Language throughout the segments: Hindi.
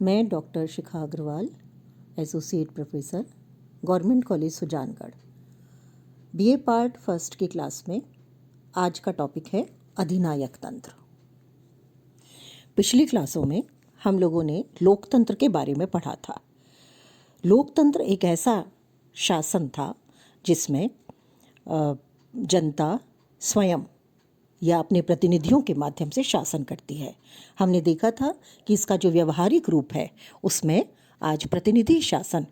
मैं doctor Shikha Agarwal, associate professor, government college Sujangarh, BA part first की क्लास में आज का टॉपिक है अधिनायक तंत्र। पिछली क्लासों में हम लोगों ने लोकतंत्र के बारे में पढ़ा था। लोकतंत्र एक ऐसा शासन था जिसमें जनता स्वयं या अपने प्रतिनिधियों के माध्यम से शासन करती है। हमने देखा था कि इसका जो व्यवहारिक रूप है उसमें आज प्रतिनिधि शासन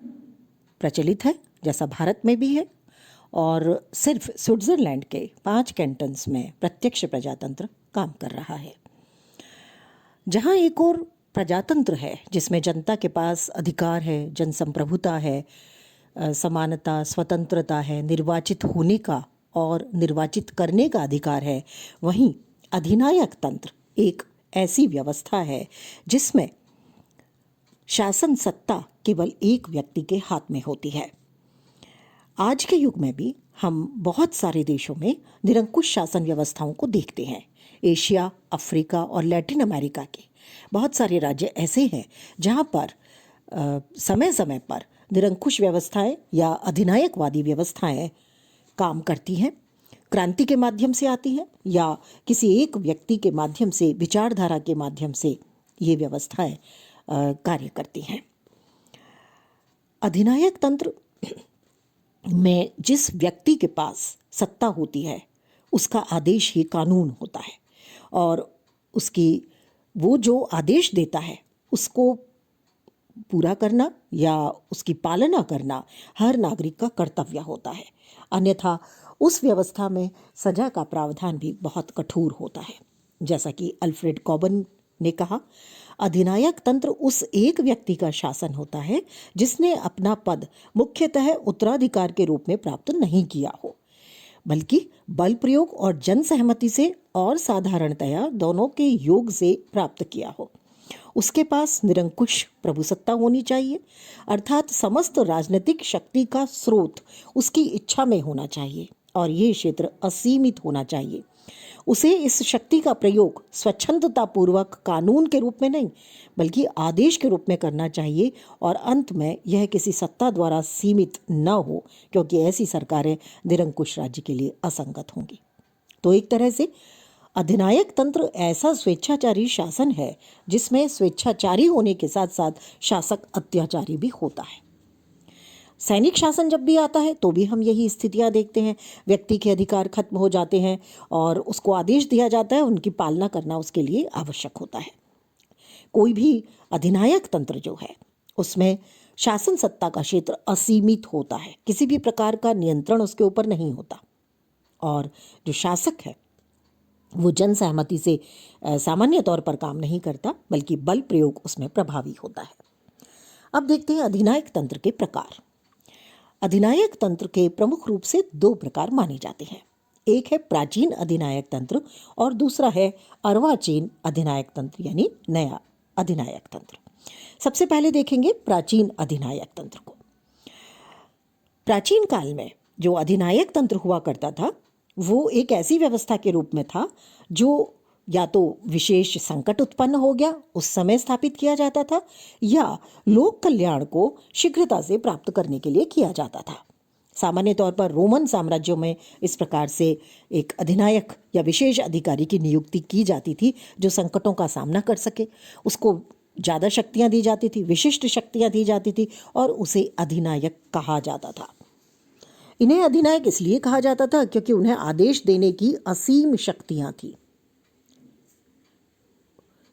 प्रचलित है, जैसा भारत में भी है, और सिर्फ स्विट्ज़रलैंड के 5 कैंटन्स में प्रत्यक्ष प्रजातंत्र काम कर रहा है। जहाँ एक और प्रजातंत्र है जिसमें जनता के पास अधिकार है, जनसंप्रभुता है, समानता, स्वतंत्रता है, निर्वाचित होने का और निर्वाचित करने का अधिकार है, वहीं अधिनायक तंत्र एक ऐसी व्यवस्था है जिसमें शासन सत्ता केवल एक व्यक्ति के हाथ में होती है। आज के युग में भी हम बहुत सारे देशों में निरंकुश शासन व्यवस्थाओं को देखते हैं। एशिया, अफ्रीका और लैटिन अमेरिका के बहुत सारे राज्य ऐसे हैं जहां पर समय समय पर निरंकुश व्यवस्थाएं या अधिनायकवादी व्यवस्थाएं काम करती हैं। क्रांति के माध्यम से आती हैं या किसी एक व्यक्ति के माध्यम से, विचारधारा के माध्यम से ये व्यवस्थाएं कार्य करती हैं। अधिनायक तंत्र में जिस व्यक्ति के पास सत्ता होती है उसका आदेश ही कानून होता है, और वो जो आदेश देता है उसको पूरा करना या उसकी पालना करना हर नागरिक का कर्तव्य होता है। अन्यथा उस व्यवस्था में सजा का प्रावधान भी बहुत कठोर होता है। जैसा कि अल्फ्रेड कॉबन ने कहा, अधिनायक तंत्र उस एक व्यक्ति का शासन होता है जिसने अपना पद मुख्यतः उत्तराधिकार के रूप में प्राप्त नहीं किया हो, बल्कि बल प्रयोग और जन सहमति से और साधारणतया दोनों के योग से प्राप्त किया हो। उसके पास निरंकुश प्रभुसत्ता होनी चाहिए, अर्थात समस्त राजनीतिक शक्ति का स्रोत उसकी इच्छा में होना चाहिए और ये क्षेत्र असीमित होना चाहिए। उसे इस शक्ति का प्रयोग स्वच्छंदता पूर्वक कानून के रूप में नहीं बल्कि आदेश के रूप में करना चाहिए, और अंत में यह किसी सत्ता द्वारा सीमित न हो, क्योंकि ऐसी सरकारें निरंकुश राज्य के लिए असंगत होंगी। तो एक तरह से अधिनायक तंत्र ऐसा स्वेच्छाचारी शासन है जिसमें स्वेच्छाचारी होने के साथ साथ शासक अत्याचारी भी होता है। सैनिक शासन जब भी आता है तो भी हम यही स्थितियां देखते हैं। व्यक्ति के अधिकार खत्म हो जाते हैं और उसको आदेश दिया जाता है, उनकी पालना करना उसके लिए आवश्यक होता है। कोई भी अधिनायक तंत्र जो है उसमें शासन सत्ता का क्षेत्र असीमित होता है, किसी भी प्रकार का नियंत्रण उसके ऊपर नहीं होता, और जो शासक है वो जन सहमति से सामान्य तौर पर काम नहीं करता बल्कि बल प्रयोग उसमें प्रभावी होता है। अब देखते हैं अधिनायक तंत्र के प्रकार। अधिनायक तंत्र के प्रमुख रूप से 2 प्रकार माने जाते हैं। एक है प्राचीन अधिनायक तंत्र और दूसरा है अर्वाचीन अधिनायक तंत्र, यानी नया अधिनायक तंत्र। सबसे पहले देखेंगे प्राचीन अधिनायक तंत्र को। प्राचीन काल में जो अधिनायक तंत्र हुआ करता था वो एक ऐसी व्यवस्था के रूप में था जो या तो विशेष संकट उत्पन्न हो गया उस समय स्थापित किया जाता था, या लोक कल्याण को शीघ्रता से प्राप्त करने के लिए किया जाता था। सामान्य तौर पर रोमन साम्राज्यों में इस प्रकार से एक अधिनायक या विशेष अधिकारी की नियुक्ति की जाती थी जो संकटों का सामना कर सके। उसको ज़्यादा शक्तियाँ दी जाती थी, विशिष्ट शक्तियाँ दी जाती थी, और उसे अधिनायक कहा जाता था। इन्हें अधिनायक इसलिए कहा जाता था क्योंकि उन्हें आदेश देने की असीम शक्तियां थी।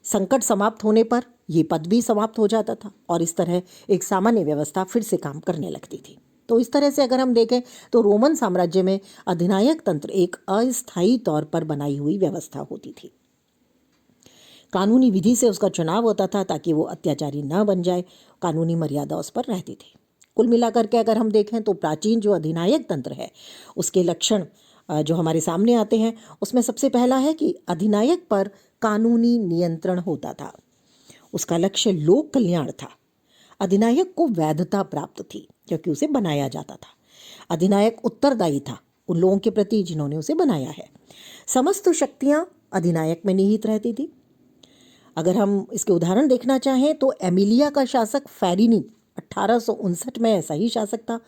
संकट समाप्त होने पर ये पद भी समाप्त हो जाता था और इस तरह एक सामान्य व्यवस्था फिर से काम करने लगती थी। तो इस तरह से अगर हम देखें तो रोमन साम्राज्य में अधिनायक तंत्र एक अस्थायी तौर पर बनाई हुई व्यवस्था होती थी। कानूनी विधि से उसका चुनाव होता था ताकि वो अत्याचारी न बन जाए, कानूनी मर्यादा उस पर रहती थी। कुल मिलाकर के अगर हम देखें तो प्राचीन जो अधिनायक तंत्र है उसके लक्षण जो हमारे सामने आते हैं उसमें सबसे पहला है कि अधिनायक पर कानूनी नियंत्रण होता था। उसका लक्ष्य लोक कल्याण था। अधिनायक को वैधता प्राप्त थी क्योंकि उसे बनाया जाता था। अधिनायक उत्तरदायी था उन लोगों के प्रति जिन्होंने उसे बनाया है। समस्त शक्तियां अधिनायक में निहित रहती थी। अगर हम इसके उदाहरण देखना चाहें तो एमिलिया का शासक फेरिनी 1859 में ऐसा ही शासक था,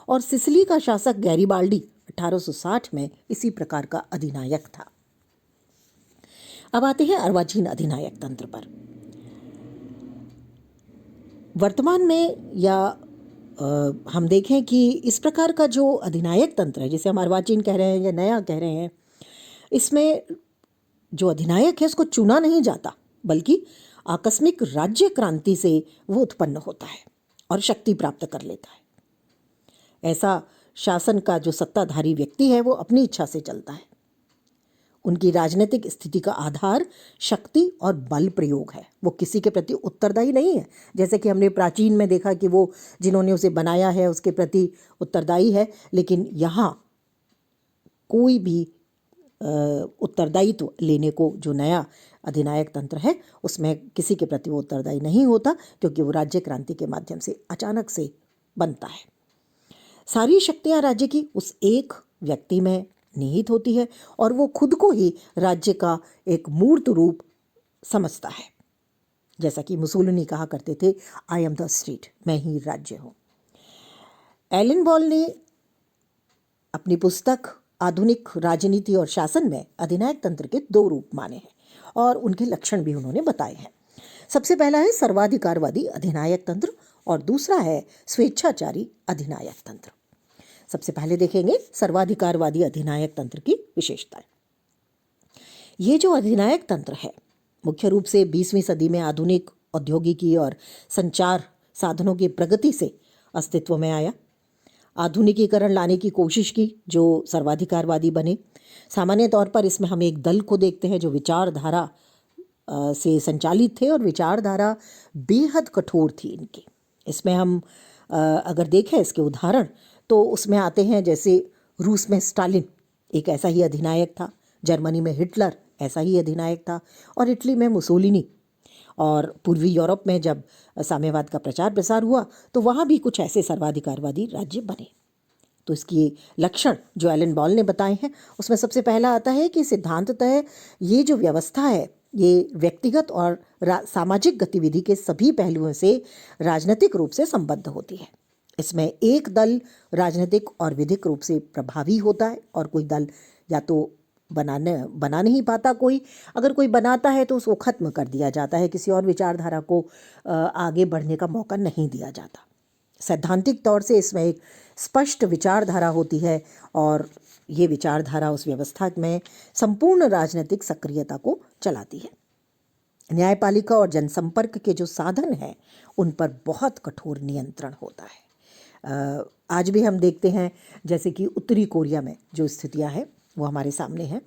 और सिसिली का शासक गैरिबाल्डी 1860 में इसी प्रकार का अधिनायक था। अब आते हैं अर्वाचीन अधिनायक तंत्र पर। वर्तमान में या हम देखें कि इस प्रकार का जो अधिनायक तंत्र है, जिसे हम अर्वाचीन कह रहे हैं या नया कह रहे हैं, इसमें जो अधिनायक है उसको चुना नहीं जाता, बल्कि आकस्मिक राज्य क्रांति से वो उत्पन्न होता है और शक्ति प्राप्त कर लेता है। ऐसा शासन का जो सत्ताधारी व्यक्ति है वो अपनी इच्छा से चलता है। उनकी राजनीतिक स्थिति का आधार शक्ति और बल प्रयोग है, वो किसी के प्रति उत्तरदायी नहीं है। जैसे कि हमने प्राचीन में देखा कि वो जिन्होंने उसे बनाया है उसके प्रति उत्तरदायी है, लेकिन यहाँ कोई भी उत्तरदायित्व लेने को जो नया अधिनायक तंत्र है उसमें किसी के प्रति वो उत्तरदायी नहीं होता, क्योंकि वो राज्य क्रांति के माध्यम से अचानक से बनता है। सारी शक्तियाँ राज्य की उस एक व्यक्ति में निहित होती है और वो खुद को ही राज्य का एक मूर्त रूप समझता है। जैसा कि मुसोलिनी कहा करते थे, आई एम द स्टेट, मैं ही राज्य हूँ। एलन बॉल ने अपनी पुस्तक आधुनिक राजनीति और शासन में अधिनायक तंत्र के 2 रूप माने हैं और उनके लक्षण भी उन्होंने बताए हैं। सबसे पहला है सर्वाधिकारवादी अधिनायक तंत्र और दूसरा है स्वेच्छाचारी अधिनायक तंत्र। सबसे पहले देखेंगे सर्वाधिकारवादी अधिनायक तंत्र की विशेषताएं। ये जो अधिनायक तंत्र है मुख्य रूप से 20वीं सदी में आधुनिक औद्योगिकी और संचार साधनों की प्रगति से अस्तित्व में आया। आधुनिकीकरण लाने की कोशिश की जो सर्वाधिकारवादी बने। सामान्य तौर पर इसमें हम एक दल को देखते हैं जो विचारधारा से संचालित थे और विचारधारा बेहद कठोर थी इनकी। इसमें हम अगर देखें इसके उदाहरण तो उसमें आते हैं जैसे रूस में स्टालिन एक ऐसा ही अधिनायक था, जर्मनी में हिटलर ऐसा ही अधिनायक था, और इटली में मुसोलिनी। और पूर्वी यूरोप में जब साम्यवाद का प्रचार प्रसार हुआ तो वहाँ भी कुछ ऐसे सर्वाधिकारवादी राज्य बने। तो इसकी लक्षण जो एलन बॉल ने बताए हैं उसमें सबसे पहला आता है कि सिद्धांततः ये जो व्यवस्था है ये व्यक्तिगत और सामाजिक गतिविधि के सभी पहलुओं से राजनीतिक रूप से संबद्ध होती है। इसमें एक दल राजनीतिक और विधिक रूप से प्रभावी होता है और कोई दल या तो बना नहीं पाता, अगर कोई बनाता है तो उसको ख़त्म कर दिया जाता है, किसी और विचारधारा को आगे बढ़ने का मौका नहीं दिया जाता। सैद्धांतिक तौर से इसमें एक स्पष्ट विचारधारा होती है और ये विचारधारा उस व्यवस्था में संपूर्ण राजनीतिक सक्रियता को चलाती है। न्यायपालिका और जनसंपर्क के जो साधन हैं उन पर बहुत कठोर नियंत्रण होता है। आज भी हम देखते हैं जैसे कि उत्तरी कोरिया में जो स्थितियां हैं वो हमारे सामने हैं।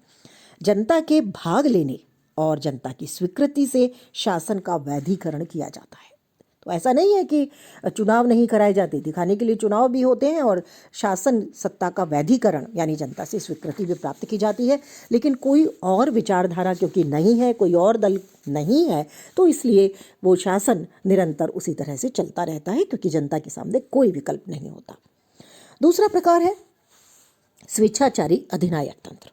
जनता के भाग लेने और जनता की स्वीकृति से शासन का वैधीकरण किया जाता है। तो ऐसा नहीं है कि चुनाव नहीं कराए जाते, दिखाने के लिए चुनाव भी होते हैं और शासन सत्ता का वैधीकरण यानी जनता से स्वीकृति भी प्राप्त की जाती है। लेकिन कोई और विचारधारा क्योंकि नहीं है, कोई और दल नहीं है, तो इसलिए वो शासन निरंतर उसी तरह से चलता रहता है क्योंकि जनता के सामने कोई विकल्प नहीं होता। दूसरा प्रकार है स्वेच्छाचारी अधिनायक तंत्र।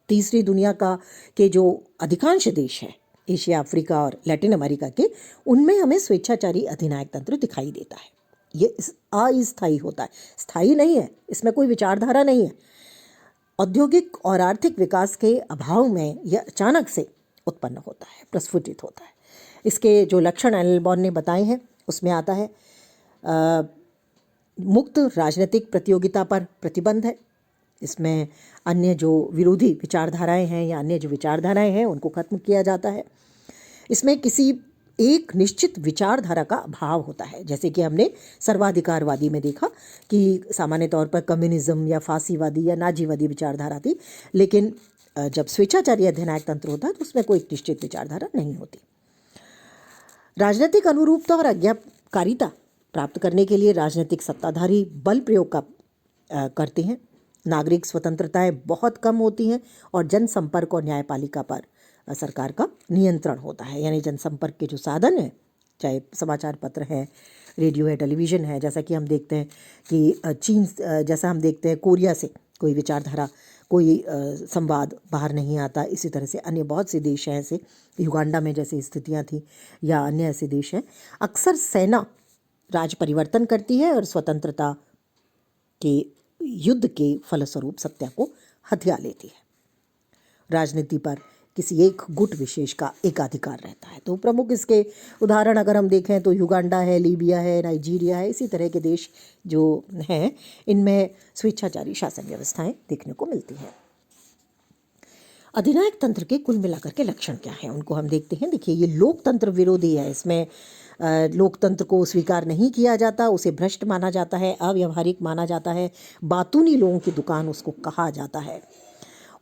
तीसरी दुनिया के जो अधिकांश देश हैं, एशिया, अफ्रीका और लैटिन अमेरिका के, उनमें हमें स्वेच्छाचारी अधिनायक तंत्र दिखाई देता है। ये अस्थायी होता है, स्थायी नहीं है, इसमें कोई विचारधारा नहीं है। औद्योगिक और आर्थिक विकास के अभाव में यह अचानक से उत्पन्न होता है, प्रस्फुटित होता है। इसके जो लक्षण एलन बॉल ने बताए हैं उसमें आता है मुक्त राजनीतिक प्रतियोगिता पर प्रतिबंध है। इसमें अन्य जो विरोधी विचारधाराएं हैं या अन्य जो विचारधाराएं हैं उनको खत्म किया जाता है। इसमें किसी एक निश्चित विचारधारा का अभाव होता है, जैसे कि हमने सर्वाधिकारवादी में देखा कि सामान्य तौर पर कम्युनिज्म या फासीवादी या नाजीवादी विचारधारा थी, लेकिन जब स्वेच्छाचारी अधिनायक तंत्र होता है तो उसमें कोई निश्चित विचारधारा नहीं होती। राजनीतिक अनुरूपता और आज्ञाकारिता प्राप्त करने के लिए राजनीतिक सत्ताधारी बल प्रयोग करते हैं। नागरिक स्वतंत्रताएं बहुत कम होती हैं और जनसंपर्क और न्यायपालिका पर सरकार का नियंत्रण होता है। यानी जनसंपर्क के जो साधन हैं, चाहे समाचार पत्र है, रेडियो है, टेलीविज़न है, जैसा कि हम देखते हैं कि चीन, जैसा हम देखते हैं कोरिया से कोई विचारधारा कोई संवाद बाहर नहीं आता। इसी तरह से अन्य बहुत से देश हैं, ऐसे युगांडा में जैसे स्थितियां थी या अन्य ऐसे देश हैं, अक्सर सेना राज परिवर्तन करती है और स्वतंत्रता के युद्ध के फलस्वरूप सत्ता को हथिया लेती है। राजनीति पर किसी एक गुट विशेष का एकाधिकार रहता है। तो प्रमुख इसके उदाहरण अगर हम देखें तो युगांडा है, लीबिया है, नाइजीरिया है, इसी तरह के देश जो हैं इनमें स्वेच्छाचारी शासन व्यवस्थाएं देखने को मिलती हैं। अधिनायक तंत्र के कुल मिलाकर के लक्षण क्या हैं, उनको हम देखते हैं। देखिए, ये लोकतंत्र विरोधी है। इसमें लोकतंत्र को स्वीकार नहीं किया जाता, उसे भ्रष्ट माना जाता है, अव्यवहारिक माना जाता है, बातूनी लोगों की दुकान उसको कहा जाता है।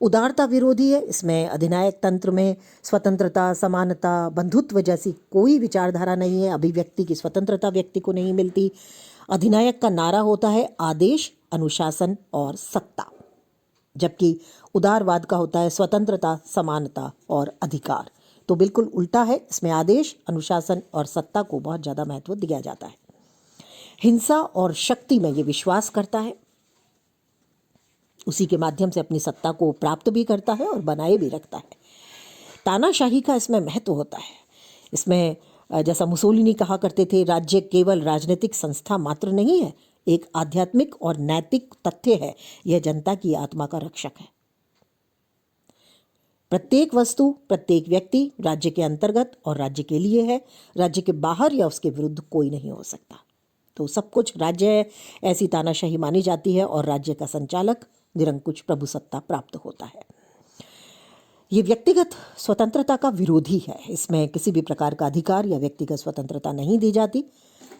उदारता विरोधी है। इसमें अधिनायक तंत्र में स्वतंत्रता, समानता, बंधुत्व जैसी कोई विचारधारा नहीं है। अभिव्यक्ति की स्वतंत्रता व्यक्ति को नहीं मिलती। अधिनायक का नारा होता है आदेश, अनुशासन और सत्ता, जबकि उदारवाद का होता है स्वतंत्रता, समानता और अधिकार। तो बिल्कुल उल्टा है। इसमें आदेश, अनुशासन और सत्ता को बहुत ज़्यादा महत्व दिया जाता है। हिंसा और शक्ति में ये विश्वास करता है, उसी के माध्यम से अपनी सत्ता को प्राप्त भी करता है और बनाए भी रखता है। तानाशाही का इसमें महत्व होता है। इसमें जैसा मुसोलिनी कहा करते थे, राज्य केवल राजनीतिक संस्था मात्र नहीं है, एक आध्यात्मिक और नैतिक तथ्य है। यह जनता की आत्मा का रक्षक है। प्रत्येक वस्तु, प्रत्येक व्यक्ति राज्य के अंतर्गत और राज्य के लिए है। राज्य के बाहर या उसके विरुद्ध कोई नहीं हो सकता। तो सब कुछ राज्य है, ऐसी तानाशाही मानी जाती है और राज्य का संचालक निरंकुश प्रभु सत्ता प्राप्त होता है। ये व्यक्तिगत स्वतंत्रता का विरोधी है। इसमें किसी भी प्रकार का अधिकार या व्यक्तिगत स्वतंत्रता नहीं दी जाती।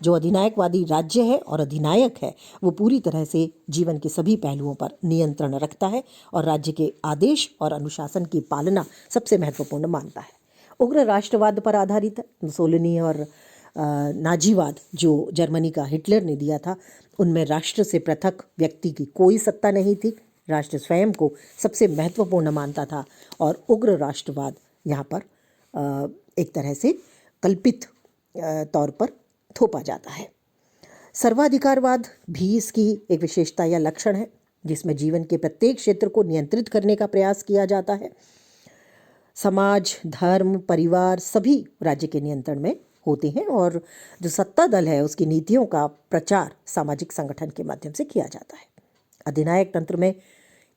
जो अधिनायकवादी राज्य है और अधिनायक है, वो पूरी तरह से जीवन के सभी पहलुओं पर नियंत्रण रखता है और राज्य के आदेश और अनुशासन की पालना सबसे महत्वपूर्ण मानता है। उग्र राष्ट्रवाद पर आधारित है। मुसोलिनी और नाजीवाद जो जर्मनी का हिटलर ने दिया था, उनमें राष्ट्र से पृथक व्यक्ति की कोई सत्ता नहीं थी। राष्ट्र स्वयं को सबसे महत्वपूर्ण मानता था और उग्र राष्ट्रवाद यहाँ पर एक तरह से कल्पित तौर पर थोपा जाता है। सर्वाधिकारवाद भी इसकी एक विशेषता या लक्षण है, जिसमें जीवन के प्रत्येक क्षेत्र को नियंत्रित करने का प्रयास किया जाता है। समाज, धर्म, परिवार सभी राज्य के नियंत्रण में होते हैं और जो सत्ता दल है उसकी नीतियों का प्रचार सामाजिक संगठन के माध्यम से किया जाता है। अधिनायक तंत्र में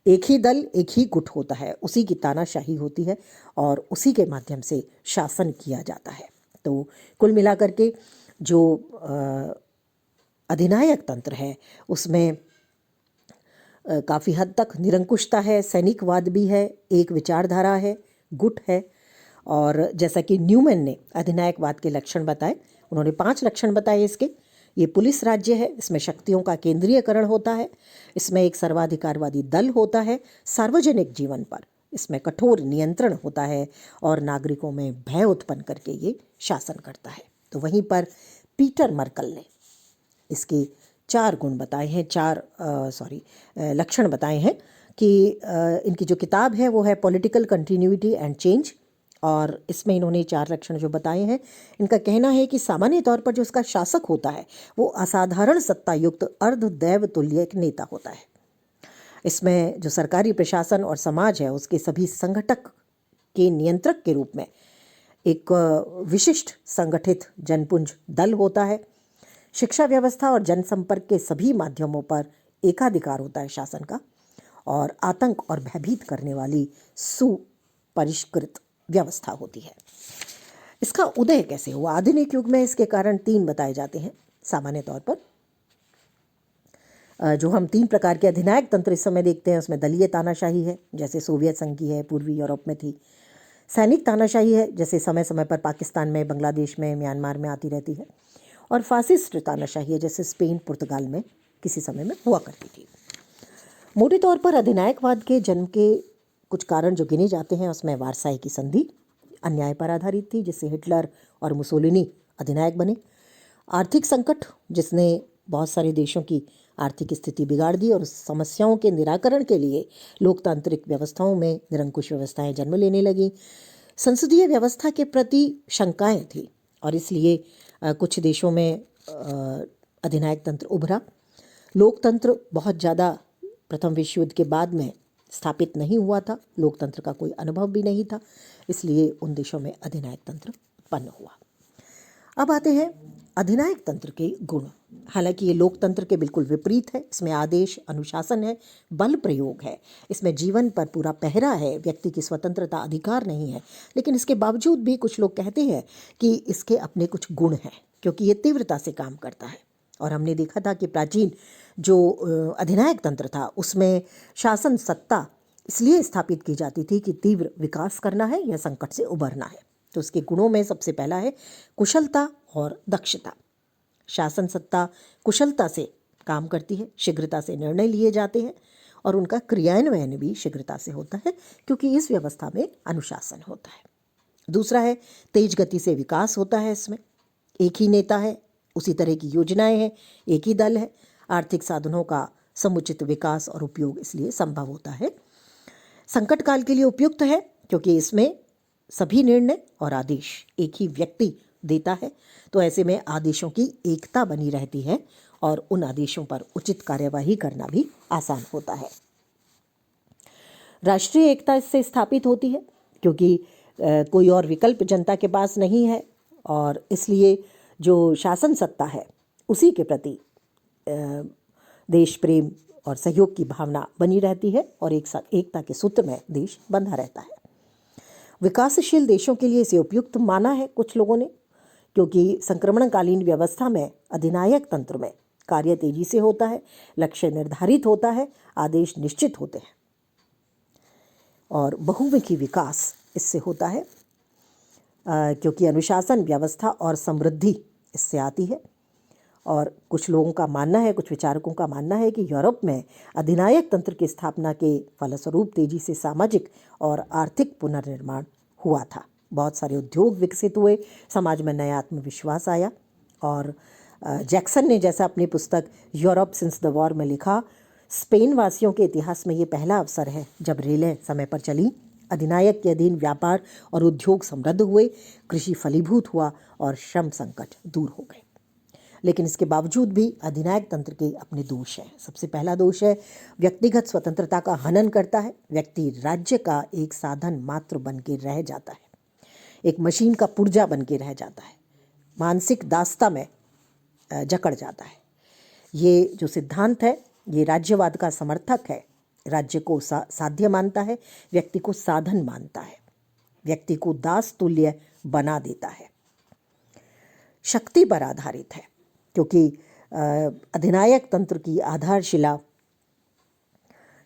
एक ही दल, एक ही गुट होता है, उसी की तानाशाही होती है और उसी के माध्यम से शासन किया जाता है। तो कुल मिलाकर के जो अधिनायक तंत्र है उसमें काफ़ी हद तक निरंकुशता है, सैनिकवाद भी है, एक विचारधारा है, गुट है। और जैसा कि न्यूमैन ने अधिनायकवाद के लक्षण बताए, उन्होंने 5 लक्षण बताए इसके। ये पुलिस राज्य है, इसमें शक्तियों का केंद्रीयकरण होता है, इसमें एक सर्वाधिकारवादी दल होता है, सार्वजनिक जीवन पर इसमें कठोर नियंत्रण होता है और नागरिकों में भय उत्पन्न करके ये शासन करता है। तो वहीं पर पीटर मर्कल ने इसके 4 गुण बताए हैं, 4 लक्षण बताए हैं कि इनकी जो किताब है वो है पॉलिटिकल कंटिन्यूटी एंड चेंज, और इसमें इन्होंने 4 लक्षण जो बताए हैं, इनका कहना है कि सामान्य तौर पर जो इसका शासक होता है वो असाधारण सत्ता युक्त अर्धदैव तुल्य एक नेता होता है। इसमें जो सरकारी प्रशासन और समाज है उसके सभी संगठक के नियंत्रक के रूप में एक विशिष्ट संगठित जनपुंज दल होता है। शिक्षा व्यवस्था और जनसंपर्क के सभी माध्यमों पर एकाधिकार होता है शासन का, और आतंक और भयभीत करने वाली सुपरिष्कृत व्यवस्था होती है। इसका उदय कैसे हुआ? आधुनिक युग में इसके कारण 3 बताए जाते हैं। सामान्य तौर पर जो हम 3 प्रकार के अधिनायक तंत्र इस समय देखते हैं उसमें दलीय तानाशाही है, जैसे सोवियत संघ की है, पूर्वी यूरोप में थी। सैनिक तानाशाही है, जैसे समय समय पर पाकिस्तान में, बांग्लादेश में, म्यांमार में आती रहती है। और फासिस्ट तानाशाही है, जैसे स्पेन, पुर्तगाल में किसी समय में हुआ करती थी। मोटे तौर पर अधिनायकवाद के जन्म के कुछ कारण जो गिने जाते हैं उसमें वारसाई की संधि अन्याय पर आधारित थी, जिससे हिटलर और मुसोलिनी अधिनायक बने। आर्थिक संकट, जिसने बहुत सारे देशों की आर्थिक स्थिति बिगाड़ दी, और समस्याओं के निराकरण के लिए लोकतांत्रिक व्यवस्थाओं में निरंकुश व्यवस्थाएं जन्म लेने लगीं। संसदीय व्यवस्था के प्रति शंकाएं थी और इसलिए कुछ देशों में अधिनायक तंत्र उभरा। लोकतंत्र बहुत ज़्यादा प्रथम विश्व युद्ध के बाद में स्थापित नहीं हुआ था, लोकतंत्र का कोई अनुभव भी नहीं था, इसलिए उन देशों में अधिनायक तंत्र उत्पन्न हुआ। अब आते हैं अधिनायक तंत्र के गुण। हालांकि ये लोकतंत्र के बिल्कुल विपरीत है। इसमें आदेश, अनुशासन है, बल प्रयोग है, इसमें जीवन पर पूरा पहरा है, व्यक्ति की स्वतंत्रता अधिकार नहीं है। लेकिन इसके बावजूद भी कुछ लोग कहते हैं कि इसके अपने कुछ गुण हैं, क्योंकि ये तीव्रता से काम करता है। और हमने देखा था कि प्राचीन जो अधिनायक तंत्र था उसमें शासन सत्ता इसलिए स्थापित की जाती थी कि तीव्र विकास करना है या संकट से उबरना है। तो उसके गुणों में सबसे पहला है कुशलता और दक्षता। शासन सत्ता कुशलता से काम करती है, शीघ्रता से निर्णय लिए जाते हैं और उनका क्रियान्वयन भी शीघ्रता से होता है, क्योंकि इस व्यवस्था में अनुशासन होता है। दूसरा है तेज गति से विकास होता है। इसमें एक ही नेता है, उसी तरह की योजनाएं हैं, एक ही दल है, आर्थिक साधनों का समुचित विकास और उपयोग इसलिए संभव होता है। संकट काल के लिए उपयुक्त है, क्योंकि इसमें सभी निर्णय और आदेश एक ही व्यक्ति देता है, तो ऐसे में आदेशों की एकता बनी रहती है और उन आदेशों पर उचित कार्यवाही करना भी आसान होता है। राष्ट्रीय एकता इससे स्थापित होती है, क्योंकि कोई और विकल्प जनता के पास नहीं है और इसलिए जो शासन सत्ता है उसी के प्रति देश प्रेम और सहयोग की भावना बनी रहती है और एकता के सूत्र में देश बंधा रहता है। विकासशील देशों के लिए इसे उपयुक्त माना है कुछ लोगों ने, क्योंकि संक्रमणकालीन व्यवस्था में अधिनायक तंत्र में कार्य तेजी से होता है, लक्ष्य निर्धारित होता है, आदेश निश्चित होते हैं और बहुमुखी विकास इससे होता है, क्योंकि अनुशासन, व्यवस्था और समृद्धि इससे आती है। और कुछ लोगों का मानना है, कुछ विचारकों का मानना है कि यूरोप में अधिनायक तंत्र की स्थापना के फलस्वरूप तेजी से सामाजिक और आर्थिक पुनर्निर्माण हुआ था। बहुत सारे उद्योग विकसित हुए, समाज में नया आत्मविश्वास आया और जैक्सन ने जैसा अपनी पुस्तक यूरोप सिंस द वॉर में लिखा, स्पेन वासियों के इतिहास में ये पहला अवसर है जब रेलें समय पर चली, अधिनायक के अधीन व्यापार और उद्योग समृद्ध हुए, कृषि फलीभूत हुआ और श्रम संकट दूर हो गए। लेकिन इसके बावजूद भी अधिनायक तंत्र के अपने दोष हैं। सबसे पहला दोष है व्यक्तिगत स्वतंत्रता का हनन करता है। व्यक्ति राज्य का एक साधन मात्र बन के रह जाता है, एक मशीन का पुर्जा बन के रह जाता है, मानसिक दास्ता में जकड़ जाता है। ये जो सिद्धांत है ये राज्यवाद का समर्थक है। राज्य को साध्य मानता है, व्यक्ति को साधन मानता है, व्यक्ति को दास तुल्य बना देता है। शक्ति पर आधारित है, क्योंकि अधिनायक तंत्र की आधारशिला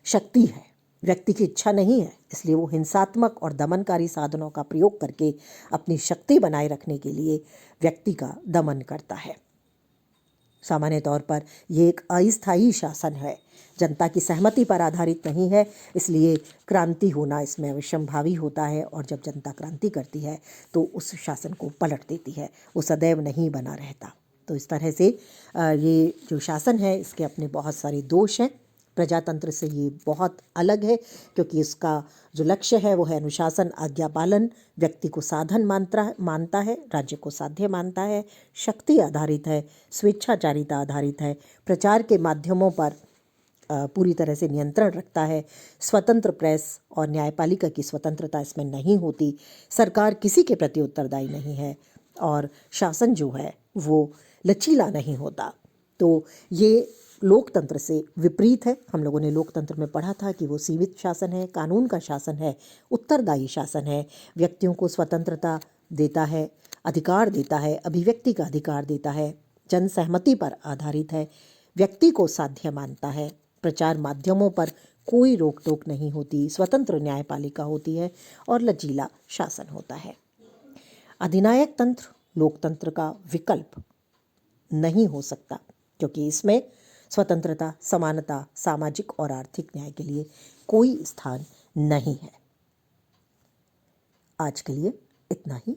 शक्ति है, व्यक्ति की इच्छा नहीं है, इसलिए वो हिंसात्मक और दमनकारी साधनों का प्रयोग करके अपनी शक्ति बनाए रखने के लिए व्यक्ति का दमन करता है। सामान्य तौर पर ये एक अस्थायी शासन है, जनता की सहमति पर आधारित नहीं है, इसलिए क्रांति होना इसमें अवश्यंभावी होता है और जब जनता क्रांति करती है तो उस शासन को पलट देती है, वो सदैव नहीं बना रहता। तो इस तरह से ये जो शासन है इसके अपने बहुत सारे दोष हैं। प्रजातंत्र से ये बहुत अलग है, क्योंकि इसका जो लक्ष्य है वो है अनुशासन, आज्ञा पालन, व्यक्ति को साधन मानता है, राज्य को साध्य मानता है, शक्ति आधारित है, स्वेच्छाचारिता आधारित है, प्रचार के माध्यमों पर पूरी तरह से नियंत्रण रखता है, स्वतंत्र प्रेस और न्यायपालिका की स्वतंत्रता इसमें नहीं होती, सरकार किसी के प्रति उत्तरदायी नहीं है और शासन जो है वो लचीला नहीं होता। तो ये लोकतंत्र से विपरीत है। हम लोगों ने लोकतंत्र में पढ़ा था कि वो सीमित शासन है, कानून का शासन है, उत्तरदायी शासन है, व्यक्तियों को स्वतंत्रता देता है, अधिकार देता है, अभिव्यक्ति का अधिकार देता है, जन सहमति पर आधारित है, व्यक्ति को साध्य मानता है, प्रचार माध्यमों पर कोई रोक टोक नहीं होती, स्वतंत्र न्यायपालिका होती है और लचीला शासन होता है। अधिनायक तंत्र लोकतंत्र का विकल्प नहीं हो सकता, क्योंकि इसमें स्वतंत्रता, समानता, सामाजिक और आर्थिक न्याय के लिए कोई स्थान नहीं है। आज के लिए इतना ही।